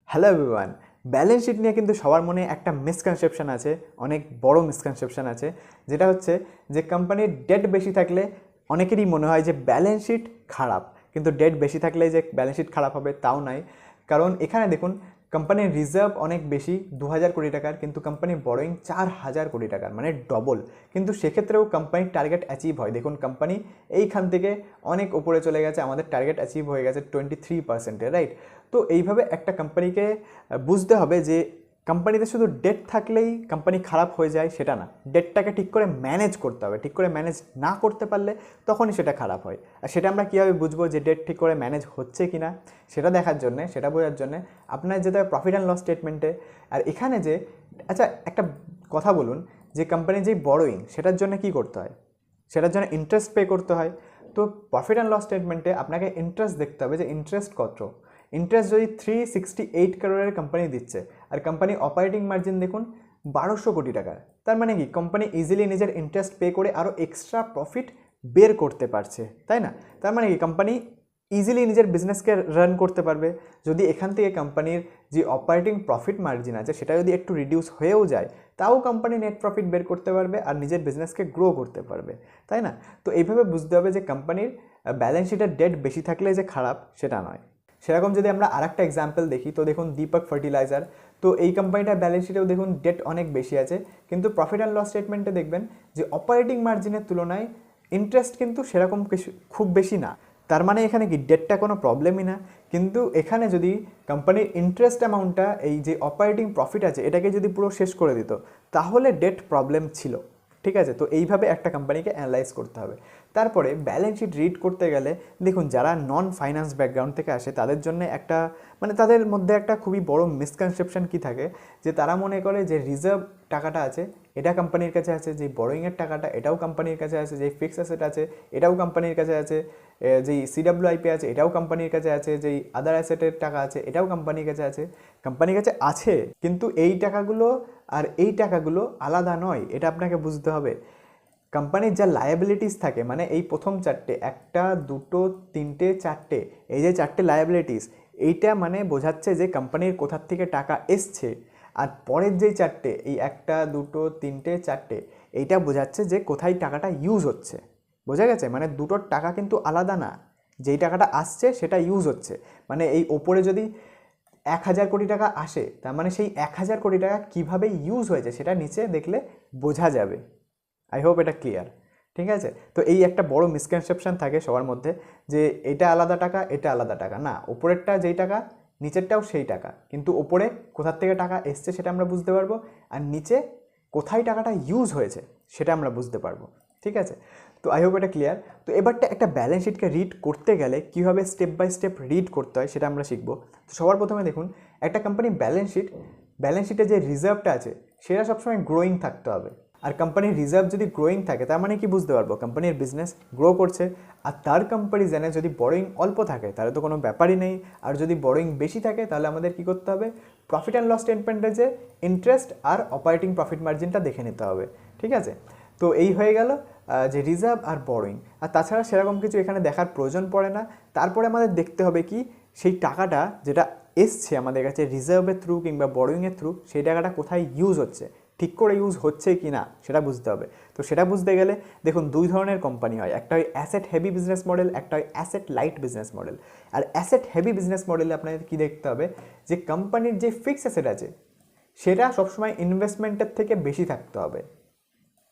Hello everyone. Balance sheet নিয়ে কিন্তু সবার মনে একটা মিসকনসেপশন আছে, অনেক বড় মিসকনসেপশন আছে, যেটা হচ্ছে যে কোম্পানির ডেট বেশি থাকলে অনেকেরই মনে হয় যে ব্যালেন্স শিট খারাপ, কিন্তু ডেট বেশি থাকলে যে ব্যালেন্স শিট খারাপ হবে তাও নয়। কারণ এখানে দেখুন, কোম্পানির রিজার্ভ অনেক বেশি 2000 কোটি টাকার, কিন্তু কোম্পানির বরোয়িং 4000 কোটি টাকার, মানে ডবল। কিন্তু সেক্ষেত্রেও কোম্পানির টার্গেট অ্যাচিভ হয়। দেখুন কোম্পানি এইখান থেকে অনেক উপরে চলে গেছে, আমাদের টার্গেট অ্যাচিভ হয়ে গেছে 23%, রাইট? তো এইভাবে একটা কোম্পানিকে বুঝতে হবে যে কোম্পানিতে শুধু ডেট থাকলেই কোম্পানি খারাপ হয়ে যায় সেটা না, ডেটটাকে ঠিক করে ম্যানেজ করতে হবে। ঠিক করে ম্যানেজ না করতে পারলে তখনই সেটা খারাপ হয়। আর সেটা আমরা কীভাবে বুঝবো যে ডেট ঠিক করে ম্যানেজ হচ্ছে কি না, সেটা দেখার জন্যে, সেটা বোঝার জন্যে আপনার যেতে হবে প্রফিট অ্যান্ড লস স্টেটমেন্টে। আর এখানে যে আচ্ছা একটা কথা বলুন, যে কোম্পানির যেই বরোয়িং সেটার জন্য কি করতে হয়, সেটার জন্য ইন্টারেস্ট পে করতে হয়। তো প্রফিট অ্যান্ড লস স্টেটমেন্টে আপনাকে ইন্টারেস্ট দেখতে হবে যে ইন্টারেস্ট কত। ইন্টারেস্ট যদি 368 করোড়ের কোম্পানি দিচ্ছে, আর কোম্পানি অপারেটিং মার্জিন দেখুন 1200 কোটি টাকার, তার মানে কি কোম্পানি ইজিলি নিজের ইন্টারেস্ট পে করে আরও এক্সট্রা প্রফিট বের করতে পারছে, তাই না? তার মানে কি কোম্পানি ইজিলি নিজের বিজনেসকে রান করতে পারবে। যদি এখান থেকে কোম্পানির যে অপারেটিং প্রফিট মার্জিন আছে সেটা যদি একটু রিডিউস হয়েও যায়, তাও কোম্পানি নেট প্রফিট বের করতে পারবে আর নিজের বিজনেসকে গ্রো করতে পারবে, তাই না? তো এইভাবে বুঝতে হবে যে কোম্পানির ব্যালেন্স শিটের ডেট বেশি থাকলে যে খারাপ সেটা নয়। সেরকম যদি আমরা আরেকটা এক্সাম্পল দেখি, তো দেখুন দীপক ফার্টিলাইজার। তো এই কোম্পানিটার ব্যালেন্স শিটেও দেখুন ডেট অনেক বেশি আছে, কিন্তু প্রফিট অ্যান্ড লস স্টেটমেন্টে দেখবেন যে অপারেটিং মার্জিনের তুলনায় ইন্টারেস্ট কিন্তু সেরকম কিছু খুব বেশি না। তার মানে এখানে কি ডেটটা কোনো প্রবলেমই না। কিন্তু এখানে যদি কোম্পানির ইন্টারেস্ট অ্যামাউন্টটা এই যে অপারেটিং প্রফিট আছে এটাকে যদি পুরো শেষ করে দিত, তাহলে ডেট প্রবলেম ছিল। ঠিক আছে, তো এইভাবে একটা কোম্পানিকে অ্যানালাইজ করতে হবে। তারপরে ব্যালেন্স শিট রিড করতে গেলে দেখুন, যারা নন ফাইন্যান্স ব্যাকগ্রাউন্ড থেকে আসে তাদের জন্য একটা তাদের মধ্যে একটা খুবই বড় মিসকনসেপশন কি থাকে, যে তারা মনে করে যে রিজার্ভ টাকাটা আছে এটা কোম্পানির কাছে আছে, যে বরোয়িংয়ের টাকাটা এটাও কোম্পানির কাছে আছে, যে ফিক্সড অ্যাসেট আছে এটাও কোম্পানির কাছে আছে, যেই সিডব্লিউআইপি আছে এটাও কোম্পানির কাছে আছে, যেই আদার অ্যাসেটের টাকা আছে এটাও কোম্পানির কাছে আছে। কোম্পানির কাছে আছে, কিন্তু এই টাকাগুলো আর এই টাকাগুলো আলাদা নয়, এটা আপনাকে বুঝতে হবে। কোম্পানির যা লায়াবিলিটিস থাকে, মানে এই প্রথম চারটে, একটা দুটো তিনটে চারটে, এই যে চারটে লায়াবিলিটিস, এইটা মানে বোঝাচ্ছে যে কোম্পানির কোথার থেকে টাকা এসছে। আর পরের যেই চারটে, এই একটা দুটো তিনটে চারটে, এইটা বোঝাচ্ছে যে কোথায় টাকাটা ইউজ হচ্ছে। বোঝা গেছে? মানে দুটোর টাকা কিন্তু আলাদা না, যেই টাকাটা আসছে সেটা ইউজ হচ্ছে। মানে এই ওপরে যদি 1000 কোটি টাকা আসে, তার মানে সেই 1000 কোটি টাকা কীভাবে ইউজ হয়েছে সেটা নিচে দেখলে বোঝা যাবে। আই হোপ এটা ক্লিয়ার। ঠিক আছে, তো এই একটা বড় মিসকনসেপশন থাকে সবার মধ্যে, যে এটা আলাদা টাকা এটা আলাদা টাকা না, ওপরেরটা যেই টাকা নিচেরটাও সেই টাকা, কিন্তু ওপরে কোথার থেকে টাকা এসছে সেটা আমরা বুঝতে পারবো, আর নিচে কোথায় টাকাটা ইউজ হয়েছে সেটা আমরা বুঝতে পারবো। ঠিক আছে, তো আই হোপ এটা ক্লিয়ার। তো এবারটা একটা ব্যালেন্স শিটকে রিড করতে গেলে কীভাবে স্টেপ বাই স্টেপ রিড করতে হয় সেটা আমরা শিখবো। তো সবার প্রথমে দেখুন, একটা কোম্পানির ব্যালেন্স শিটে যে রিজার্ভটা আছে সেটা সবসময় গ্রোয়িং থাকতে হবে। আর কোম্পানির রিজার্ভ যদি গ্রোয়িং থাকে, তার মানে কি বুঝতে পারবো কোম্পানির বিজনেস গ্রো করছে। আর তার কম্পারিজনে যদি বরোয়িং অল্প থাকে তাহলে তো কোনো ব্যাপারই নেই, আর যদি বরোয়িং বেশি থাকে তাহলে আমাদের কি করতে হবে, প্রফিট অ্যান্ড লস স্টেটমেন্টে যে ইন্টারেস্ট আর অপারেটিং প্রফিট মার্জিনটা দেখে নিতে হবে। ঠিক আছে, তো এই হয়ে গেল যে রিজার্ভ আর বরোয়িং। আর তাছাড়া সেরকম কিছু এখানে দেখার প্রয়োজন পড়ে না। তারপরে আমাদের দেখতে হবে কি, সেই টাকাটা যেটা এসছে আমাদের কাছে রিজার্ভের থ্রু কিংবা বরোয়িংয়ের থ্রু, সেই টাকাটা কোথায় ইউজ হচ্ছে, ঠিক করে ইউজ হচ্ছে কি না সেটা বুঝতে হবে। তো সেটা বুঝতে গেলে দেখুন, দুই ধরনের কোম্পানি হয়, একটা হয় অ্যাসেট হেভি বিজনেস মডেল, একটা হয় অ্যাসেট লাইট বিজনেস মডেল। আর অ্যাসেট হেভি বিজনেস মডেলে আপনাদের কী দেখতে হবে, যে কোম্পানির যে ফিক্সড অ্যাসেট আছে সেটা সবসময় ইনভেস্টমেন্টের থেকে বেশি থাকতে হবে।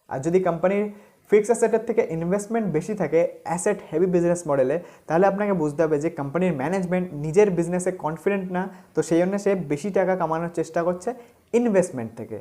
আর যদি কোম্পানির ফিক্সড অ্যাসেটের থেকে ইনভেস্টমেন্ট বেশি থাকে অ্যাসেট হেভি বিজনেস মডেলে, তাহলে আপনাকে বুঝতে হবে যে কোম্পানির ম্যানেজমেন্ট নিজের বিজনেসে কনফিডেন্ট না, তো সেই জন্য সে বেশি টাকা কামানোর চেষ্টা করছে ইনভেস্টমেন্ট থেকে।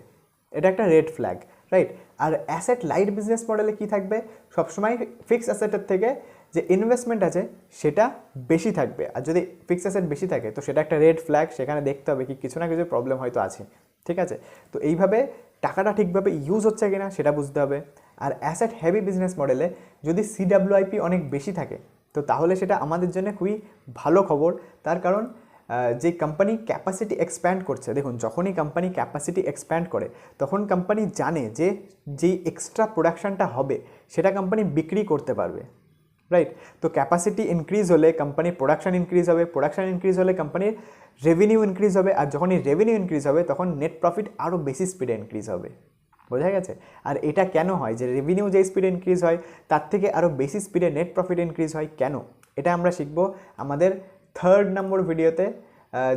এটা একটা রেড ফ্ল্যাগ, রাইট? আর অ্যাসেট লাইট বিজনেস মডেলে কী থাকবে, সবসময় ফিক্সড অ্যাসেটের থেকে যে ইনভেস্টমেন্ট আছে সেটা বেশি থাকবে। আর যদি ফিক্সড অ্যাসেট বেশি থাকে তো সেটা একটা রেড ফ্ল্যাগ, সেখানে দেখতে হবে কি কিছু না কিছু প্রবলেম হয়তো আছে। ঠিক আছে, তো এইভাবে টাকাটা ঠিকভাবে ইউজ হচ্ছে কিনা সেটা বুঝতে হবে। আর অ্যাসেট হেভি বিজনেস মডেলে যদি সিডব্লিউআইপি অনেক বেশি থাকে, তো তাহলে সেটা আমাদের জন্য খুবই ভালো খবর। তার কারণ যে কোম্পানি ক্যাপাসিটি এক্সপ্যান্ড করছে, দেখুন যখনই কোম্পানি ক্যাপাসিটি এক্সপ্যান্ড করে তখন কোম্পানি জানে যে যেই এক্সট্রা প্রোডাকশানটা হবে সেটা কোম্পানি বিক্রি করতে পারবে, রাইট? তো ক্যাপাসিটি ইনক্রিজ হলে কোম্পানির প্রোডাকশন ইনক্রিজ হবে, প্রোডাকশন ইনক্রিজ হলে কোম্পানির রেভিনিউ ইনক্রিজ হবে, আর যখনই রেভিনিউ ইনক্রিজ হবে তখন নেট প্রফিট আরও বেশি স্পিডে ইনক্রিজ হবে। বোঝা গেছে? আর এটা কেন হয় যে রেভিনিউ যে স্পিডে ইনক্রিজ হয় তার থেকে আরও বেশি স্পিডে নেট প্রফিট ইনক্রিজ হয় কেন, এটা আমরা শিখব আমাদের 3rd নম্বর ভিডিওতে,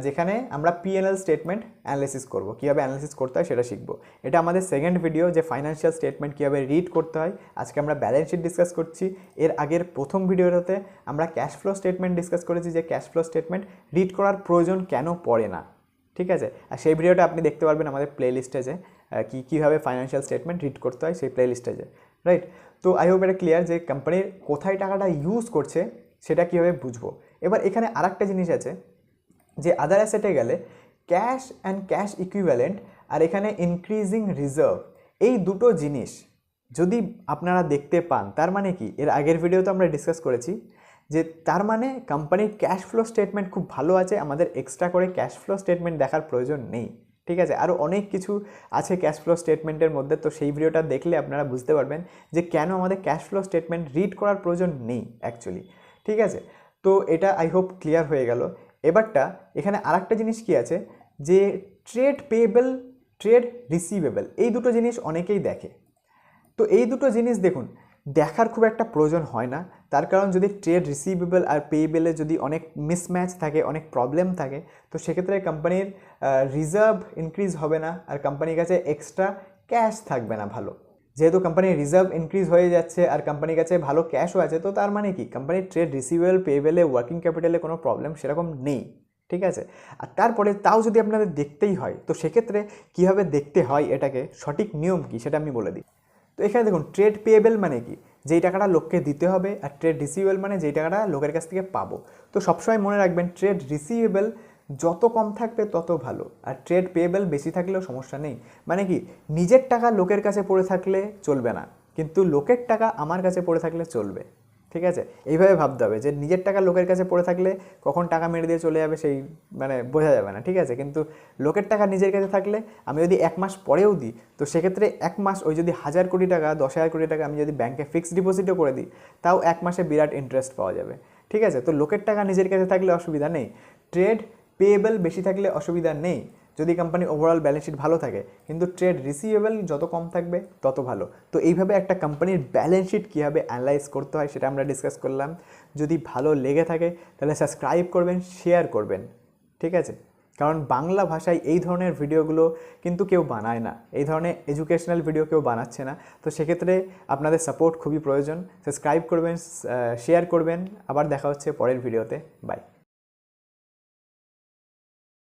যেখানে আমরা P&L স্টেটমেন্ট অ্যানালিসিস করব, কীভাবে অ্যানালিসিস করতে হয় সেটা শিখব। এটা আমাদের 2nd ভিডিও, যে ফাইন্যান্সিয়াল স্টেটমেন্ট কীভাবে রিড করতে হয়। আজকে আমরা ব্যালেন্স শিট ডিসকাস করছি। এর আগের প্রথম ভিডিওতে আমরা ক্যাশ ফ্লো স্টেটমেন্ট ডিসকাস করেছি, যে ক্যাশ ফ্লো স্টেটমেন্ট রিড করার প্রয়োজন কেন পড়ে না, ঠিক আছে? আর সেই ভিডিওটা আপনি দেখতে পারবেন আমাদের প্লে লিস্টে, যে কীভাবে ফাইন্যান্সিয়াল স্টেটমেন্ট রিড করতে হয় সেই প্লে লিস্টে, যে রাইট। তো আই হোপ এটা ক্লিয়ার যে কোম্পানির কোথায় টাকাটা ইউজ করছে সেটা কীভাবে বুঝবো। এবার এখানে আরেকটা জিনিস আছে, যে আদার অ্যাসেটে গেলে ক্যাশ অ্যান্ড ক্যাশ ইকুইভ্যালেন্ট আর এখানে ইনক্রিজিং রিজার্ভ, এই দুটো জিনিস যদি আপনারা দেখতে পান, তার মানে কি, এর আগের ভিডিওতে আমরা ডিসকাস করেছি যে তার মানে কোম্পানির ক্যাশ ফ্লো স্টেটমেন্ট খুব ভালো আছে, আমাদের এক্সট্রা করে ক্যাশ ফ্লো স্টেটমেন্ট দেখার প্রয়োজন নেই, ঠিক আছে? আরও অনেক কিছু আছে ক্যাশ ফ্লো স্টেটমেন্টের মধ্যে, তো সেই ভিডিওটা দেখলে আপনারা বুঝতে পারবেন যে কেন আমাদের ক্যাশ ফ্লো স্টেটমেন্ট রিড করার প্রয়োজন নেই অ্যাকচুয়ালি, ঠিক আছে? তো এটা আই হোপ ক্লিয়ার হয়ে গেল। এবারটা এখানে আরেকটা জিনিস কি আছে, যে ট্রেড পেয়েবল, ট্রেড রিসিভেবল, এই দুটো জিনিস অনেকেই দেখে। তো এই দুটো জিনিস দেখুন, দেখার খুব একটা প্রয়োজন হয় না, তার কারণ যদি ট্রেড রিসিভেবল আর পেয়েবলে যদি অনেক মিসম্যাচ থাকে, অনেক প্রবলেম থাকে, তো সেক্ষেত্রে কোম্পানির রিজার্ভ ইনক্রিজ হবে না আর কোম্পানির কাছে এক্সট্রা ক্যাশ থাকবে না ভালো। যেহেতু কোম্পানির রিজার্ভ ইনক্রিজ হয়ে যাচ্ছে আর কোম্পানির কাছে ভালো ক্যাশও আছে, তো তার মানে কি, কোম্পানির ট্রেড রিসিভেবল পেয়েবলে ওয়ার্কিং ক্যাপিটালে কোনো প্রবলেম সেরকম নেই, ঠিক আছে? আর তারপরে তাও যদি আপনাদের দেখতেই হয়, তো সেক্ষেত্রে কীভাবে দেখতে হয় এটাকে, সঠিক নিয়ম কী সেটা আমি বলে দিই। তো এখানে দেখুন, ট্রেড পেয়েবল মানে কি, যেই টাকাটা লোককে দিতে হবে, আর ট্রেড রিসিভেবল মানে যেই টাকাটা লোকের কাছ থেকে পাবো। তো সবসময় মনে রাখবেন, ট্রেড রিসিভেবল যত কম থাকবে তত ভালো, আর ট্রেড পেয়েবল বেশি থাকলেও সমস্যা নেই। মানে কি, নিজের টাকা লোকের কাছে পড়ে থাকলে চলবে না, কিন্তু লোকের টাকা আমার কাছে পড়ে থাকলে চলবে, ঠিক আছে? এইভাবে ভাবতে হবে যে নিজের টাকা লোকের কাছে পড়ে থাকলে কখন টাকা মেরে দিয়ে চলে যাবে সেই মানে বোঝা যাবে না, ঠিক আছে? কিন্তু লোকের টাকা নিজের কাছে থাকলে আমি যদি 1 মাস পরেও দিই, তো সেক্ষেত্রে 1 মাস ওই যদি 1000 কোটি টাকা, 10,000 কোটি টাকা আমি যদি ব্যাংকে ফিক্সড ডিপোজিটও করে দিই, তাও 1 মাসে বিরাট ইন্টারেস্ট পাওয়া যাবে, ঠিক আছে? তো লোকের টাকা নিজের কাছে থাকলে অসুবিধা নেই, ট্রেড পেয়েবল বেশি থাকলে অসুবিধা নেই যদি কোম্পানি ওভারঅল ব্যালেন্স শিট ভালো থাকে, কিন্তু ট্রেড রিসিভেবল যত কম থাকবে তত ভালো। তো এইভাবে একটা কোম্পানির ব্যালেন্স শিট কীভাবে অ্যানালাইজ করতে হয় সেটা আমরা ডিসকাস করলাম। যদি ভালো লেগে থাকে তাহলে সাবস্ক্রাইব করবেন, শেয়ার করবেন, ঠিক আছে? কারণ বাংলা ভাষায় এই ধরনের ভিডিওগুলো কিন্তু কেউ বানায় না, এই ধরনের এডুকেশনাল ভিডিও কেউ বানাচ্ছে না। তো সেক্ষেত্রে আপনাদের সাপোর্ট খুবই প্রয়োজন। সাবস্ক্রাইব করবেন, শেয়ার করবেন। আবার দেখা হচ্ছে পরের ভিডিওতে। বাই।